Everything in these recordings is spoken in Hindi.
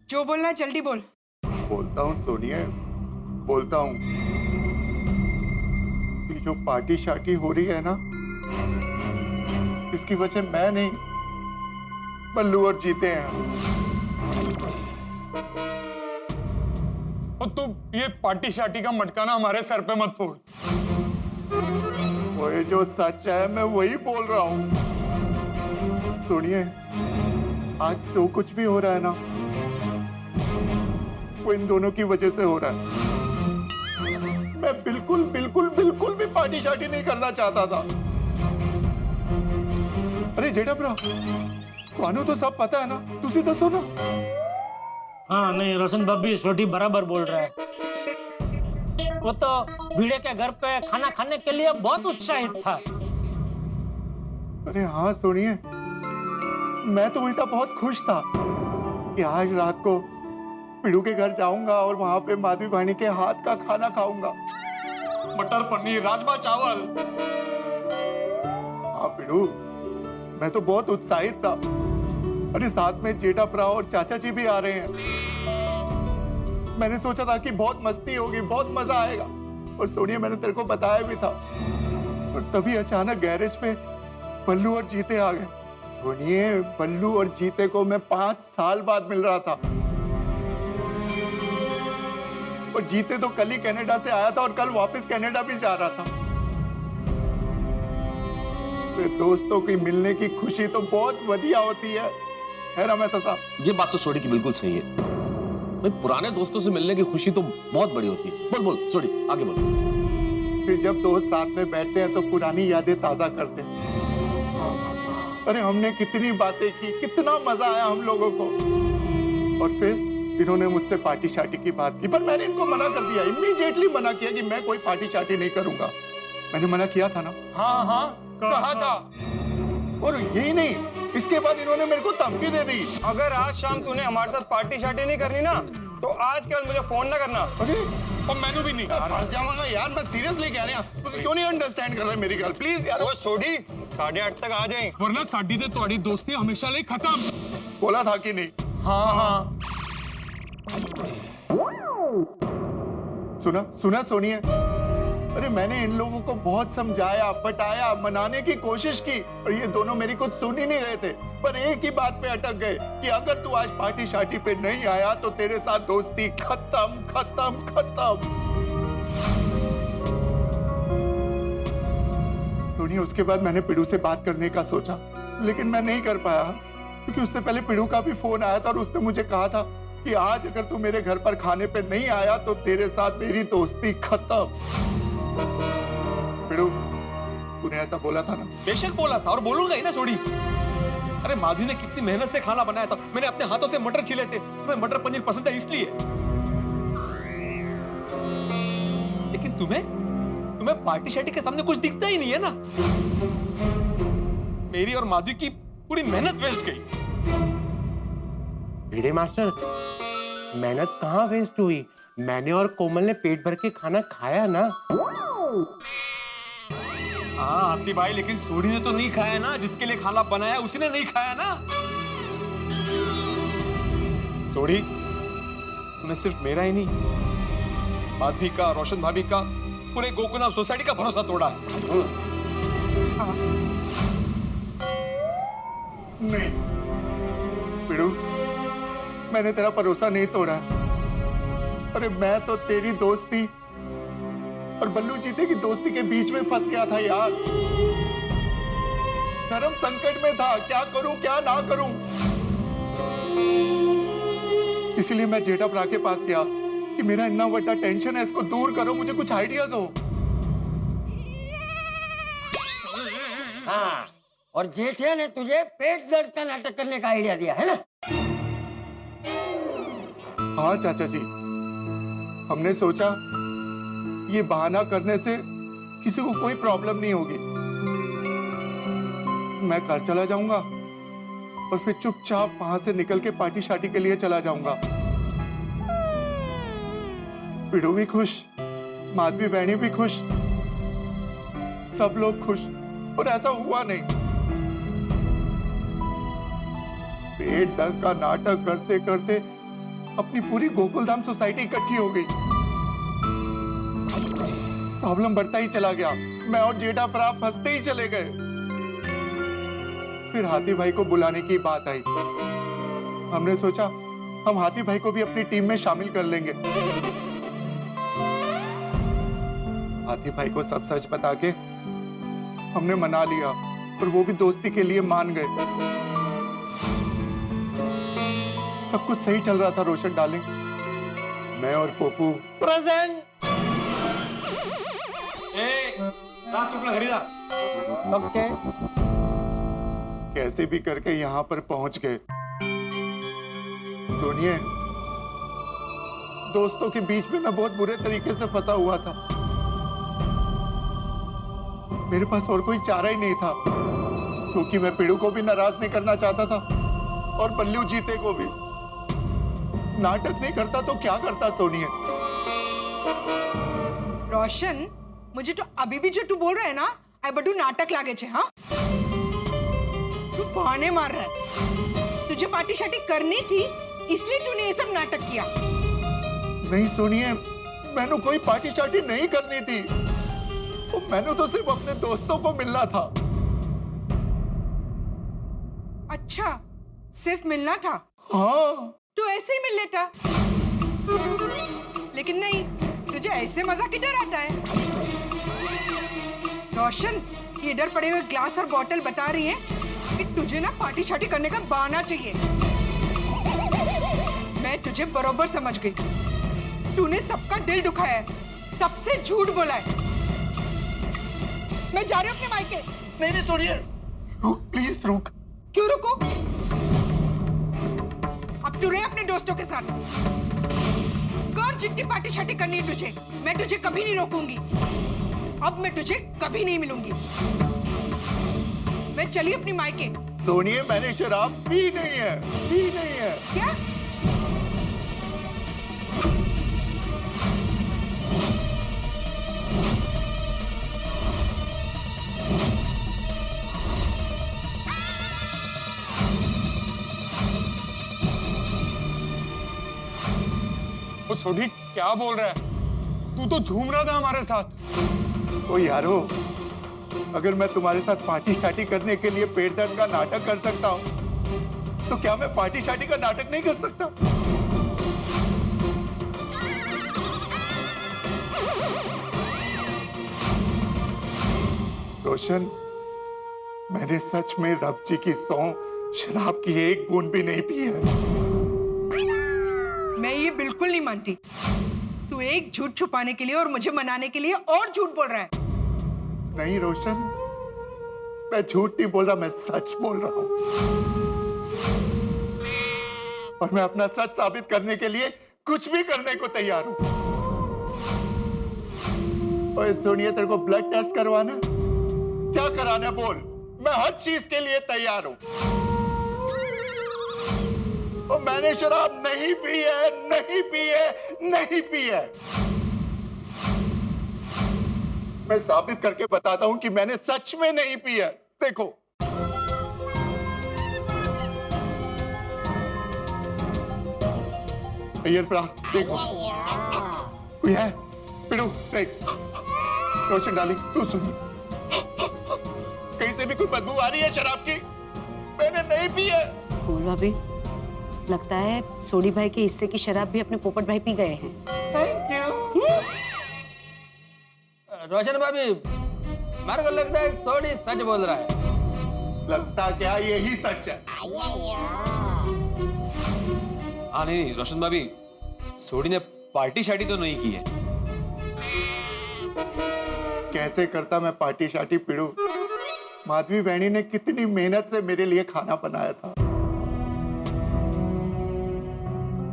जो बोलना है जल्दी बोल। बोलता हूँ सोनिया, बोलता हूँ। ये जो पार्टी शार्टी हो रही है ना, इसकी वजह मैं नहीं, बल्लू और जीते हैं। और तू ये पार्टी शार्टी का मटकाना हमारे सर पे मत फोड़। वो ये जो सच है मैं वही बोल रहा हूँ। सुनिए, आज जो कुछ भी हो रहा है ना, वो इन दोनों की वजह से हो रहा है। मैं बिल्कुल बिल्कुल बिल्कुल भी पार्टी शार्टी नहीं करना चाहता था। अरे जेठा भरा, ਤੁਹਾਨੂੰ तो सब पता है ना, तुसी दसो ना। हाँ नहीं, रोशन भाभी छोटी बराबर बोल रहा है। वो तो भिड़े के घर पे खाना खाने के लिए बहुत उत्साहित था। अरे हाँ सुनिए, मैं तो उल्टा बहुत खुश था कि आज रात को पिड़ू के घर जाऊंगा और वहां पे माधवी भाणी के हाथ का खाना खाऊंगा। मटर पनीर, राजमा चावल। हाँ पिड़ू, मैं तो बहुत उत्साहित था। अरे साथ में जेठा भरा और चाचा जी भी आ रहे हैं। मैंने सोचा था कि बहुत मस्ती होगी, बहुत मजा आएगा। और सोनिया, मैंने तेरे को बताया भी था। और तभी अचानक गैरेज पे बल्लू और जीते आ गए। सोनिए, बल्लू और जीते को मैं 5 साल बाद मिल रहा था। और जीते तो कल ही कनाडा से आया था और कल वापस कनाडा भी जा रहा था। दोस्तों की मिलने की खुशी तो बहुत बढ़िया होती है ना मेहता साहब? ये बात तो सोडी की बिल्कुल सही है भाई, पुराने दोस्तों से मिलने की खुशी तो बहुत बड़ी होती है। बोल बोल सोडी, आगे बोल। फिर जब दोस्त साथ में बैठते हैं तो पुरानी यादें ताजा करते हैं। अरे हमने कितनी बातें की, कितना मजा आया हम लोगों को। और फिर इन्होंने मुझसे पार्टी शार्टी की बात की, पर मैंने इनको मना कर दिया। इमीडिएटली मना किया कि मैं कोई पार्टी शार्टी नहीं करूंगा। मैंने मना किया था ना? हाँ हाँ कहा था। और यही नहीं, इसके बाद इन्होंने मेरे को धमकी दे दी। अगर आज शाम तूने हमारे साथ पार्टी शार्टी नहीं करनी ना, तो आज के बाद मुझे फोन ना करना। अरे और मैंने भी नहीं। फंस जाऊंगा यार, मैं सीरियसली कह रहा हूं। तुम क्यों नहीं अंडरस्टैंड कर रहे मेरी गल? प्लीज यार। वो सोडी 8:30 तक आ जाए, वरना साडी ते तुम्हारी दोस्ती हमेशा लिए खत्म। बोला था कि नहीं? हाँ हाँ सुना सुना सोनिए, अरे मैंने इन लोगों को बहुत समझाया, बताया, मनाने की कोशिश की, और ये दोनों मेरी कुछ सुन ही नहीं रहे थे। पर एक ही बात पे अटक गए कि अगर तू आज पार्टी शार्टी पे नहीं आया तो तेरे साथ दोस्ती खत्म खत्म खत्म। सोनिए, उसके बाद मैंने पिड़ू से बात करने का सोचा, लेकिन मैं नहीं कर पाया क्योंकि उससे पहले पिड़ू का भी फोन आया था और उसने मुझे कहा था कि आज अगर तू मेरे घर पर खाने पे नहीं आया तो तेरे साथ मेरी दोस्ती खत्म। पिड़ू, तूने ऐसा बोला था ना? बेशक बोला था, और बोलूंगा ही ना छोड़ी। अरे माधवी ने कितनी मेहनत से खाना बनाया था, मैंने अपने हाथों से मटर छिले थे। तुम्हें मटर पनीर पसंद है इसलिए। लेकिन तुम्हें पार्टी शार्टी के सामने कुछ दिखता ही नहीं है ना। मेरी और माधवी की पूरी मेहनत वेस्ट गई। भिड़े मास्टर, मेहनत कहाँ वेस्ट हुई? मैंने और कोमल ने पेट भर के खाना खाया ना। हाँ आती भाई, लेकिन सोडी ने तो नहीं खाया ना। जिसके लिए खाना बनाया उसी ने नहीं खाया ना। सोडी, तूने सिर्फ मेरा ही नहीं, माधवी का, रोशन भाभी का, पूरे गोकुलम सोसाइटी का भरोसा तोड़ा। नहीं पिड़ू, मैंने तेरा भरोसा नहीं तोड़ा। अरे मैं तो तेरी दोस्ती और बल्लू जीते की दोस्ती के बीच में फंस गया था यार। धर्म संकट में था, क्या करूं क्या ना करूं। इसलिए मैं जेठा भरा के पास गया कि मेरा इतना बड़ा टेंशन है, इसको दूर करो, मुझे कुछ आइडिया दो। हाँ, और जेठे ने तुझे पेट दर्द का नाटक करने का आइडिया दिया है ना? हाँ चाचा जी, हमने सोचा ये बहाना करने से किसी को कोई प्रॉब्लम नहीं होगी। मैं घर चला जाऊंगा और फिर चुपचाप वहां से निकल के पार्टी शार्टी के लिए चला जाऊंगा। पिड़ू भी खुश, माधवी बहनी भी खुश, सब लोग खुश। और ऐसा हुआ नहीं। पेट दर्द का नाटक करते करते अपनी पूरी गोकुलधाम सोसाइटी इकट्ठी हो गई। प्रॉब्लम बढ़ता ही चला गया। मैं और जेठा भरा फंसते ही चले गए। फिर हाथी भाई को बुलाने की बात आई। हमने सोचा हम हाथी भाई को भी अपनी टीम में शामिल कर लेंगे। हाथी भाई को सब सच बता के हमने मना लिया और वो भी दोस्ती के लिए मान गए। सब कुछ सही चल रहा था रोशन डार्लिंग। मैं और पोपू प्रेजेंट। खरीदा ओके। कैसे भी करके यहाँ पर पहुंच गए। सुनिए, दोस्तों के बीच में मैं बहुत बुरे तरीके से फंसा हुआ था। मेरे पास और कोई चारा ही नहीं था, क्योंकि मैं पिड़ू को भी नाराज नहीं करना चाहता था और बल्लू जीते को भी। नाटक नहीं करता तो क्या करता सोनिए? रोशन, मुझे तो अभी भी जो तू बोल रहा है ना, आई बडू नाटक लागे छे। हाँ, तू बहाने मार रहा है। तुझे पार्टी शार्टी करनी थी, इसलिए तूने ये सब नाटक किया। नहीं सोनिए, मैंने कोई पार्टी शार्टी नहीं करनी थी। मैंने तो सिर्फ अपने दोस्तों को मिलना था। अच्छा, सिर्फ मिलना था? हाँ। तू ऐसे ही मिल लेता। लेकिन नहीं, तुझे ऐसे मजा किधर आता है? रोशन, ये इधर पड़े हुए ग्लास और बोतल बता रही है कि तुझे ना पार्टी शार्टी करने का बहाना चाहिए। मैं तुझे बरोबर समझ गई। तूने सबका दिल दुखाया है, सबसे झूठ बोला है। मैं जा रही हूँ अपने मायके। नहीं सोनिए, रुक प्लीज रुक। क्यों रुको? अब तू रहे अपने दोस्तों के साथ। कर जितनी पार्टी शार्टी करनी है तुझे, मैं तुझे कभी नहीं रोकूंगी। अब मैं तुझे कभी नहीं मिलूंगी। मैं चली अपनी मायके। सोनिए, मैंने शराब पी नहीं है, पी नहीं है। क्या? वो सोडी क्या बोल रहा है? तू तो झूम रहा था हमारे साथ। ओ यारो, अगर मैं तुम्हारे साथ पार्टी शार्टी करने के लिए पेट दर्द का नाटक कर सकता हूँ, तो क्या मैं पार्टी शार्टी का नाटक नहीं कर सकता? रोशन, मैंने सच में रब जी की सौं शराब की एक बूंद भी नहीं पी है। मैं ये बिल्कुल नहीं मानती। तू एक झूठ छुपाने के लिए और मुझे मनाने के लिए और झूठ बोल रहा है। नहीं रोशन, मैं झूठ नहीं बोल रहा, मैं सच बोल रहा हूं। और मैं अपना सच साबित करने के लिए कुछ भी करने को तैयार हूं। और सोनिया, तेरे को ब्लड टेस्ट करवाना है? क्या कराना है बोल, मैं हर चीज के लिए तैयार हूं। और मैंने शराब नहीं पी है, नहीं पी है, नहीं पी है। मैं साबित करके बताता हूं कि मैंने सच में नहीं पी है। देखो, अय्यर प्रा, देखो कोई है? पिड़ू देख। रोशन डार्लिंग, तू सुन, कहीं से भी कोई बदबू आ रही है शराब की? मैंने नहीं पी है। फूल भाभी, लगता है सोडी भाई के हिस्से की शराब भी अपने पोपट भाई पी गए हैं। Thank you. रोशन भाभी, मेरे को लगता है सोडी सच बोल रहा है। लगता क्या यही सच है। हाँ नहीं, रोशन भाभी, सोडी ने पार्टी शार्टी तो नहीं की है। कैसे करता मैं पार्टी शार्टी पिड़ू? माधवी बहनी ने कितनी मेहनत से मेरे लिए खाना बनाया था।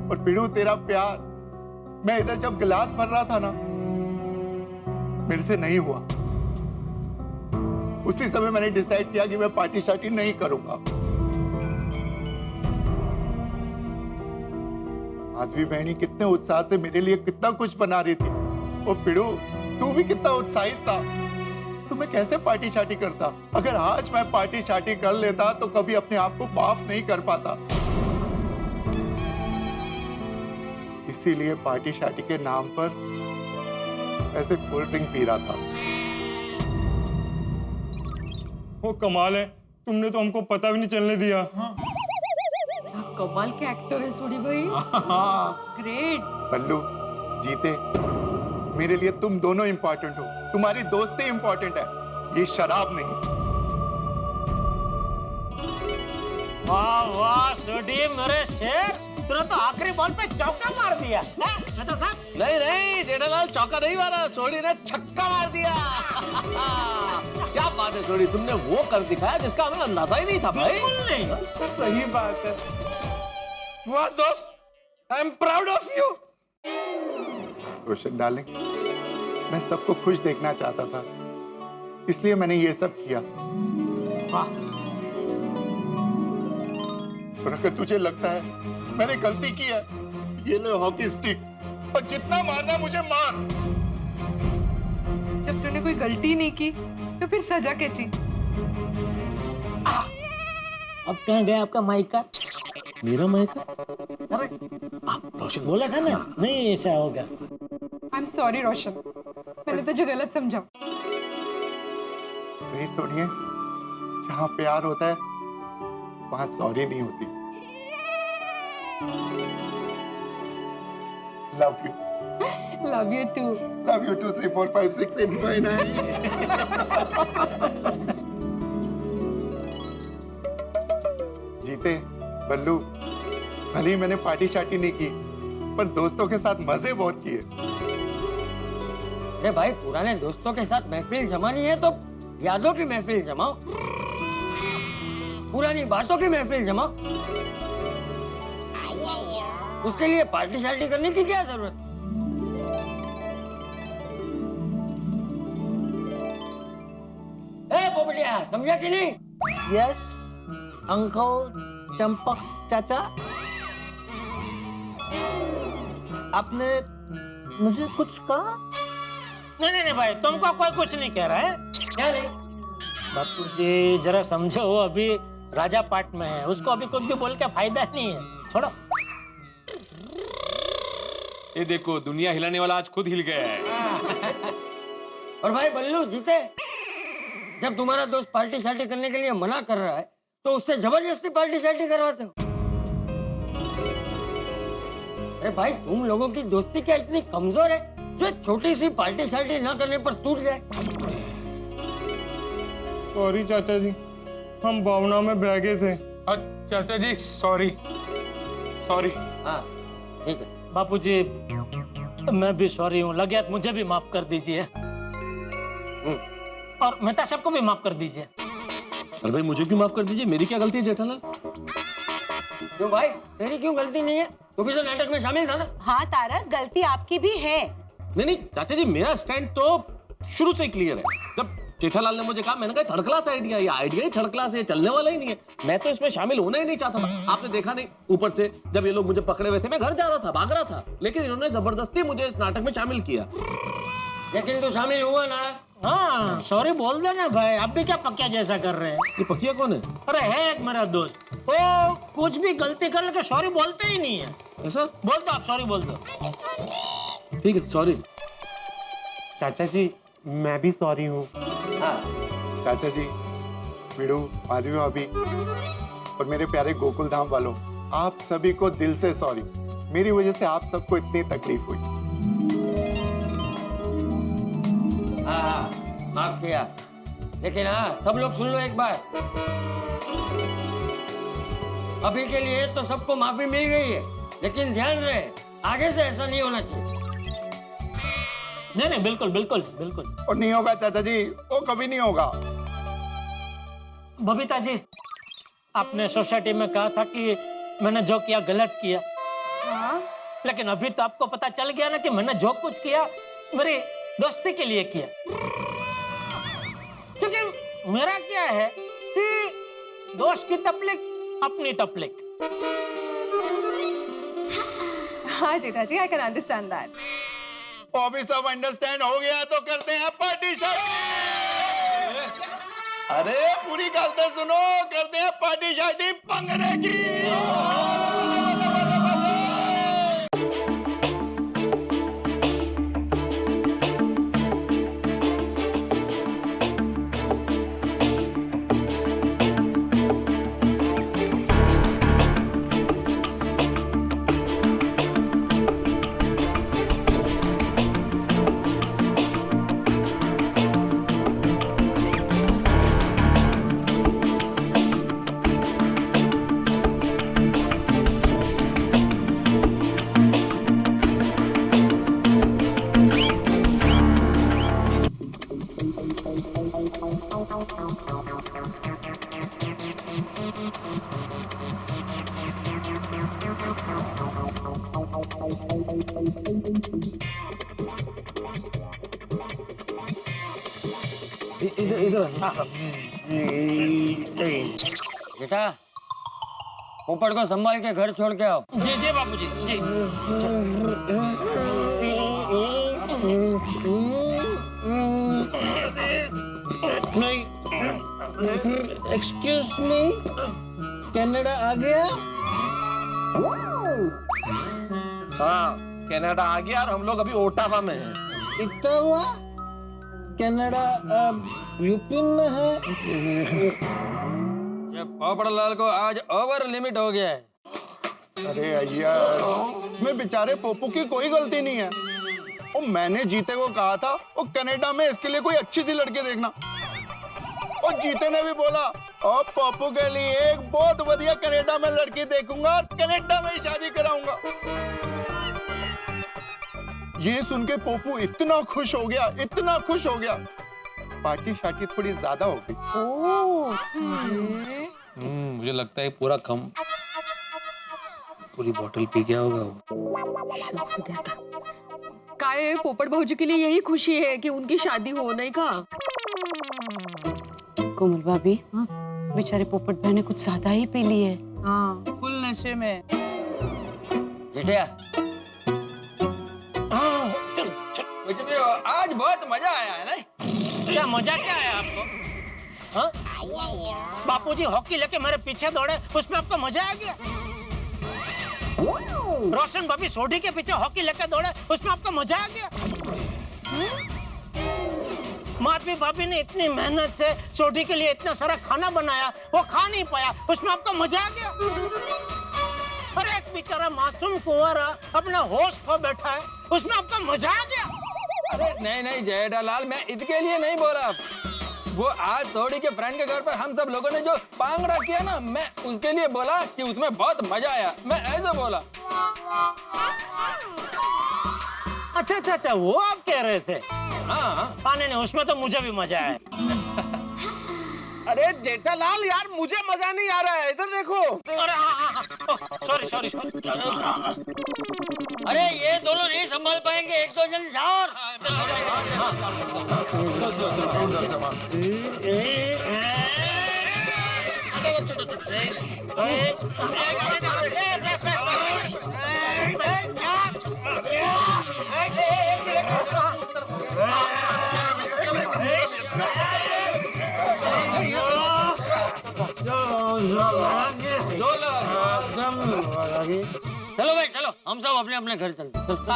और पिड़ू, तेरा प्यार, मैं इधर जब गिलास भर रहा था ना, मेरे से नहीं हुआ। उसी समय मैंने डिसाइड किया कि मैं पार्टी शार्टी नहीं करूंगा। माधवी बहनी कितने उत्साह से मेरे लिए कितना कुछ बना रही थी। और पिड़ू, तू भी कितना उत्साहित था। तो मैं कैसे पार्टी शार्टी करता? अगर आज मैं पार्टी शार्टी कर लेता तो कभी अपने आप को माफ नहीं कर पाता। इसीलिए पार्टी शार्टी के नाम पर ऐसे कोल्ड ड्रिंक पी रहा था। वो कमाल है, तुमने तो हमको पता भी नहीं चलने दिया। कमाल के एक्टर है सोडी भाई। ग्रेट। बल्लू, जीते, मेरे लिए तुम दोनों इंपॉर्टेंट हो, तुम्हारी दोस्ती इंपॉर्टेंट है, ये शराब नहीं। वाह वाह सोडी मेरे शेर, तूने तो आखिरी बॉल पे चौका मार दिया। मैं तो साहब नहीं नहीं जेठालाल, चौका नहीं मारा, सोडी ने छक्का मार दिया। क्या बात है सोडी, तुमने वो कर दिखाया जिसका हमें अंदाजा ही नहीं था भाई। बिल्कुल नहीं। सही बात है। वाह दोस्त, I am proud of you. Roshan darling, मैं सबको खुश देखना चाहता था, इसलिए मैंने ये सब किया। वाह, और अगर तुझे लगता है मैंने गलती की है, ये ले हॉकी स्टिक, और जितना मारना मुझे मार। जब तूने कोई गलती नहीं की तो फिर सजा क्या थी? अब कहाँ गया आपका माइका? मेरा माइका? अरे आप रोशन बोला था ना, नहीं ऐसा होगा। आई एम सॉरी रोशन, मैंने तुझे गलत समझा। नहीं सोनिए, जहाँ प्यार होता है वहाँ सॉरी नहीं होती। Love you. Love you too. Love you 2 3 4 5 6 7 8 9। जीते, बल्लू, भले ही मैंने पार्टी शार्टी नहीं की, पर दोस्तों के साथ मजे बहुत किए। अरे भाई, पुराने दोस्तों के साथ महफिल जमानी है तो यादों की महफिल जमाओ, पुरानी बातों की महफिल जमाओ। उसके लिए पार्टी शार्टी करने की क्या जरूरत? ए पोपटिया, समझा कि नहीं? यस अंकल चंपक चाचा, आपने मुझे कुछ कहा? नहीं भाई, तुमको कोई कुछ नहीं कह रहा है। क्या नहीं? बापू जी जरा समझो, वो अभी राजा पाट में है, उसको अभी कुछ भी बोल के फायदा नहीं है, छोड़ो। ये देखो, दुनिया हिलाने वाला आज खुद हिल गया है। और भाई बल्लू, जीते, जब तुम्हारा दोस्त पार्टी शार्टी करने के लिए मना कर रहा है तो उससे जबरदस्ती पार्टी शार्टी करवाते हो। अरे भाई, तुम लोगों की दोस्ती क्या इतनी कमजोर है जो एक छोटी सी पार्टी शार्टी ना करने पर टूट जाए? सॉरी चाचा जी, हम भावना में बह गए थे। चाचा जी सॉरी, सॉरी। हाँ ठीक है। बापू जी मैं भी सॉरी हूँ, लगे हाथ मुझे भी माफ कर दीजिए, और मेहता सबको भी माफ कर दीजिए। अरे भाई, मुझे क्यों माफ कर दीजिए, मेरी क्या गलती है जेठालाल? क्यों भाई, तेरी क्यों गलती नहीं है? तू भी तो नाटक में शामिल था ना। हाँ तारक, गलती आपकी भी है। नहीं नहीं चाचा जी, मेरा स्टैंड तो शुरू से ही क्लियर है। जब जेठालाल ने मुझे कहा, मैंने कहा थर्ड क्लास आइडिया, ये आइडिया ही थर्ड क्लास है, चलने वाला ही नहीं है। मैं तो इसमें शामिल होना ही नहीं चाहता था। आपने देखा नहीं, ऊपर से जब ये लोग मुझे पकड़े हुए थे, मैं घर जा रहा था, भाग रहा था, लेकिन इन्होंने जबरदस्ती मुझे इस नाटक में शामिल किया। लेकिन तू शामिल हुआ ना। हाँ सॉरी बोल देना भाई, आप भी क्या पक्या जैसा कर रहे हैं? ये पकिया कौन है? अरे है एक मेरा दोस्त, वो कुछ भी गलती कर लेके सॉरी बोलते ही नहीं है। ऐसा? बोल दो आप, सॉरी बोल दो। ठीक है, सॉरी। चाचा जी मैं भी सॉरी हूँ। चाचा जी, मिडू, माधवी भाभी और मेरे प्यारे गोकुल धाम वालों, आप सभी को दिल से सॉरी। मेरी वजह से आप सबको इतनी तकलीफ हुई। हाँ, माफ किया, लेकिन हाँ, सब लोग सुन लो एक बार। अभी के लिए तो सबको माफी मिल गई है, लेकिन ध्यान रहे, आगे से ऐसा नहीं होना चाहिए। नहीं बिल्कुल बिल्कुल बिल्कुल। और नहीं होगा चाचा जी, वो कभी नहीं होगा। बबीता जी, आपने सोसाइटी में कहा था कि मैंने जो किया गलत किया, हाँ? लेकिन अभी तो आपको पता चल गया ना कि मैंने जो कुछ किया मेरी दोस्ती के लिए किया। क्योंकि मेरा क्या है कि दोस्त की तकलीफ अपनी तकलीफ। हाँ जेठा जी, आई कैन अंडरस्टैंड दैट। अभी सब अंडरस्टैंड हो गया तो करते हैं पार्टी शार्टी। अरे पूरी गल तो सुनो, करते हैं पार्टी शार्टी भंगड़े की। बेटा पोपट को संभाल के घर छोड़ के आओ। जी जी बापूजी जी। नहीं, एक्सक्यूज मी, कनाडा आ गया? हाँ, कनाडा आ गया और हम लोग अभी ओटावा में हैं। इतना हुआ? कनाडा यूपी में है? ये पोपटलाल को आज ओवर लिमिट हो गया है। अरे यार, मैं बेचारे पोपू की कोई गलती नहीं है। और मैंने जीते को कहा था वो कनाडा में इसके लिए कोई अच्छी सी लड़की देखना, और जीते ने भी बोला और पोपू के लिए एक बहुत बढ़िया कनाडा में लड़की देखूंगा और कनाडा में ही शादी कराऊंगा। ये सुन के पोपू इतना खुश हो गया, इतना खुश हो गया, पार्टी शार्टी थोड़ी ज्यादा हो गई। मुझे लगता है पूरा कम पूरी बोतल पी गया होगा वो। काय पोपट भाऊजी के लिए यही खुशी है कि उनकी शादी हो नहीं का। कोमल भाभी, बेचारे पोपट भाई ने कुछ ज्यादा ही पी ली है। हाँ, फुल नशे में। जेठिया मुझे भी आज बहुत मजा आया है ना। क्या मजा क्या है आपको? हाँ? बापूजी हॉकी लेके मेरे पीछे दौड़े, उसमें आपको मजा आ गया? रोशन भाभी सोडी के पीछे हॉकी लेके दौड़े, उसमें आपको मजा आ गया? माधवी भाभी ने इतनी मेहनत से सोडी के लिए इतना सारा खाना बनाया, वो खा नहीं पाया, उसमें आपको मजा आ गया? अरे एक बेचारा मासूम कुंवारा अपना होश खो बैठा है, उसमें आपका मजा आ गया? अरे नहीं नहीं जेठालाल, मैं इसके लिए नहीं बोला। वो आज सोडी के फ्रेंड के घर पर हम सब लोगों ने जो पांगड़ा किया ना, मैं उसके लिए बोला कि उसमें बहुत मजा आया, मैं ऐसे बोला। अच्छा अच्छा अच्छा, वो आप कह रहे थे? हाँ नहीं नहीं, उसमें तो मुझे भी मजा आया। अरे जेठालाल यार, मुझे मजा नहीं आ रहा है, इधर देखो। अरे हाँ, सॉरी सॉरी। अरे ये दोनों नहीं संभाल पाएंगे, एक दो जन जाओ। चलो भाई चलो, हम सब अपने अपने घर चलते। Good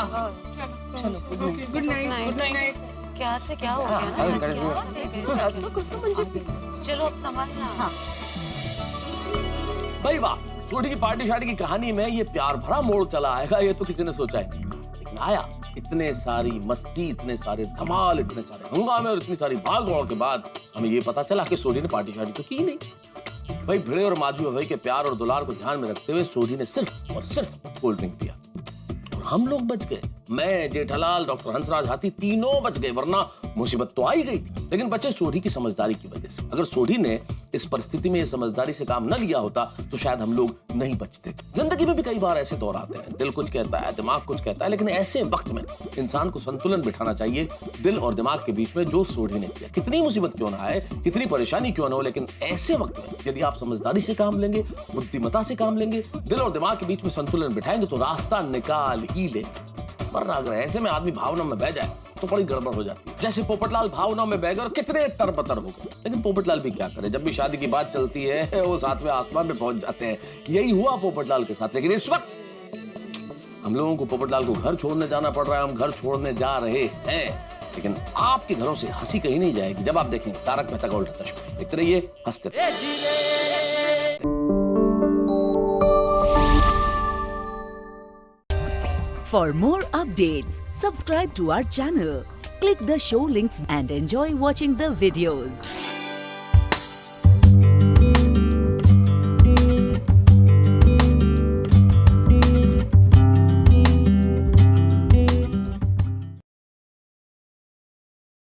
night. Good night. क्या से क्या हो गया ना आज? क्या असं कसं म्हणजे? चलो अब संभालना। हाँ। भाई वाह, सोडी की पार्टी शार्टी की कहानी में ये प्यार भरा मोड़ चला आएगा, ये तो किसी ने सोचा है, लेकिन आया। इतने सारी मस्ती, इतने सारे धमाल, इतने सारे हंगामे और इतनी सारी भाग दौड़ के बाद हमें ये पता चला कि सोडी ने पार्टी शार्टी तो की नहीं। भाई भिड़े और माधवी भाई के प्यार और दुलार को ध्यान में रखते हुए सोडी ने सिर्फ और सिर्फ कोल्ड ड्रिंक पिया और हम लोग बच गए। मैं, जेठालाल, डॉक्टर हंसराज हाथी तीनों बच गए, वरना मुसीबत तो आई गई थी। लेकिन बचे सोडी की समझदारी की वजह से। अगर सोडी ने इस परिस्थिति में ये समझदारी से काम न लिया होता तो शायद हम लोग नहीं बचते। जिंदगी में भी कई बार ऐसे दौर आते हैं, दिल कुछ कहता है, दिमाग कुछ कहता है, लेकिन ऐसे वक्त में इंसान को संतुलन बिठाना चाहिए दिल और दिमाग के बीच में, जो सोडी ने किया। कितनी मुसीबत क्यों ना आए, कितनी परेशानी क्यों ना हो, लेकिन ऐसे वक्त में यदि आप समझदारी से काम लेंगे, बुद्धिमत्ता से काम लेंगे, दिल और दिमाग के बीच में संतुलन बिठाएंगे तो रास्ता निकाल ही ले। वरना अगर ऐसे में आदमी भावना में बह जाए तो बड़ी गड़बड़ हो जाती है। जैसे पोपटलाल भावना में बह गए और कितने तरबतर हो गए। लेकिन पोपटलाल भी क्या करे, जब भी शादी की बात चलती है वो सातवें आसमान में पहुंच जाते हैं। यही हुआ पोपटलाल के साथ। लेकिन इस वक्त हम लोगों को पोपटलाल को घर छोड़ने जाना पड़ रहा है, हम घर छोड़ने जा रहे हैं। लेकिन आपके घरों से हंसी कहीं नहीं जाएगी जब आप देखेंगे तारक मेहता का उल्टा चश्मा। देखते रहिए, हंसते रहिए। For more updates, subscribe to our channel, click the show links and enjoy watching the videos.